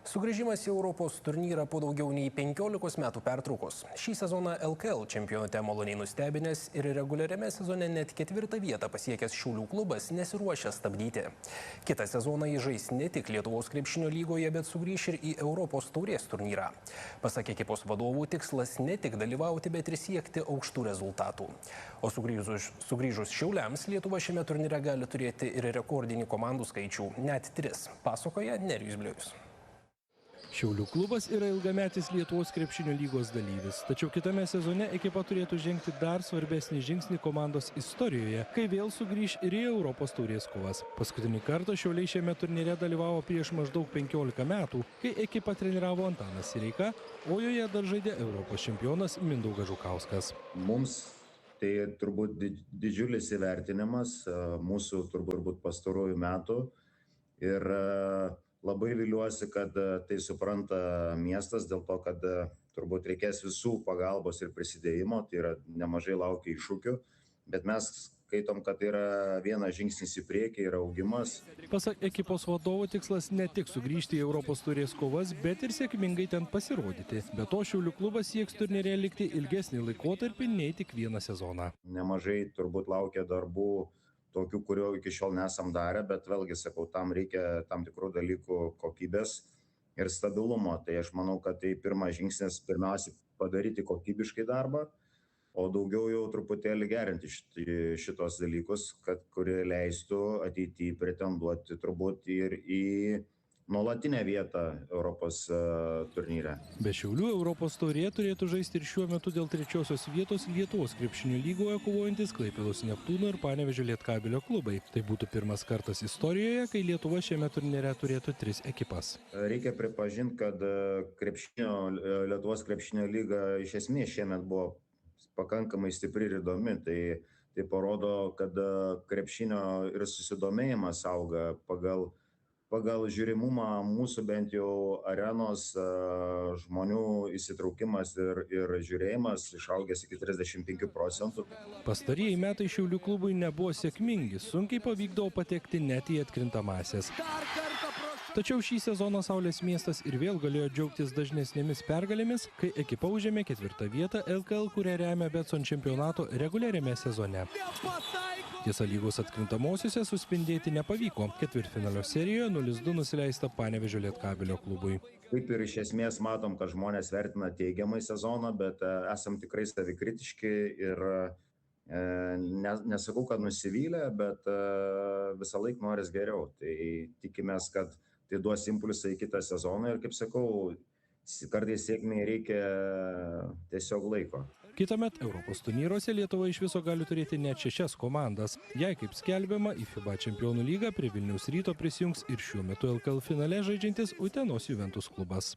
Sugrįžimas į Europos turnyrą po daugiau nei 15 metų pertraukos. Šį sezoną LKL čempionate maloniai nustebinęs ir reguliariame sezone net 4. vietą pasiekęs Šiaulių klubas nesiruošia stabdyti. Kitą sezoną jis žais ne tik Lietuvos krepšinio lygoje, bet sugrįš ir į Europos taurės turnyrą. Pasak ekipos vadovų, tikslas ne tik dalyvauti, bet ir siekti aukštų rezultatų. O sugrįžus Šiauliams, Lietuva šiame turnyre gali turėti ir rekordinį komandų skaičių, net 3. Pasakoja Nerijus Bliujus. Šiaulių klubas yra ilgametis Lietuvos krepšinio lygos dalyvis, tačiau kitame sezone ekipa turėtų žengti dar svarbesnį žingsnį komandos istorijoje, kai vėl sugrįš ir į Europos taurės kovas. Paskutinį kartą Šiauliai šiame turnyre dalyvavo prieš maždaug 15 metų, kai ekipą treniravo Antanas Sireika, o joje dar žaidė Europos čempionas Mindaugas Žukauskas. Mums tai turbūt didžiulis įvertinimas mūsų turbūt pastarųjų metų ir labai viliuosi, kad tai supranta miestas, dėl to, kad turbūt reikės visų pagalbos ir prisidėjimo, tai yra nemažai laukia iššūkių, bet mes skaitom, kad tai yra vienas žingsnis į priekį, yra augimas. Pasak ekipos vadovo, tikslas ne tik sugrįžti į Europos taurės kovas, bet ir sėkmingai ten pasirodyti. Be to, Šiaulių klubas sieks turnyre likti ilgesnį laikotarpį nei tik vieną sezoną. Nemažai turbūt laukia darbų, tokių, kurio iki šiol nesam darę, bet vėlgi, sakau, tam reikia tam tikrų dalykų kokybės ir stabilumo. Tai aš manau, kad tai pirmas žingsnis pirmiausia padaryti kokybiškai darbą, o daugiau jau truputėlį gerinti šitos dalykus, kurie leistų ateityje pretenduoti turbūt ir į nuolatinę vietą Europos turnyre. Be Šiaulių Europos taurėje turėtų žaisti ir šiuo metu dėl 3. vietos Lietuvos krepšinio lygoje kovojantis Klaipėdos Neptūno ir Panevėžio Lietkabelio klubai. Tai būtų pirmas kartas istorijoje, kai Lietuva šiame turnyre turėtų 3 ekipas. Reikia pripažinti, kad Lietuvos krepšinio lyga iš esmės šiemet buvo pakankamai stipri ir įdomi. Tai parodo, kad krepšinio ir susidomėjimas auga pagal žiūrimumą mūsų bent jau arenos žmonių įsitraukimas ir žiūrėjimas išaugęs iki 35%. Pastarieji metai Šiaulių klubui nebuvo sėkmingi, sunkiai pavykdavo patekti net į atkrintamąsias. Tačiau šį sezoną Saulės miestas ir vėl galėjo džiaugtis dažnesnėmis pergalėmis, kai ekipa užėmė 4. vietą LKL, kurią remia Betson čempionato reguliariame sezone. Tiesa, lygos atkrintamosiuose suspindėti nepavyko. Ketvirtfinalio serijoje 0-2 nusileista Panevėžio Lietkabelio klubui. Kaip ir iš esmės matom, kad žmonės vertina teigiamai sezoną, bet esam tikrai savikritiški ir nesakau, kad nusivylę, bet visą laiką noris geriau. Tai tikimės, kad tai duos impulsą į kitą sezoną ir, kaip sakau, kartais sėkmei reikia tiesiog laiko. Kitąmet Europos turnyruose Lietuva iš viso gali turėti net 6 komandas. Jei, kaip skelbiama, į FIBA čempionų lygą prie Vilniaus Ryto prisijungs ir šiuo metu LKL finale žaidžiantis Utenos Juventus klubas.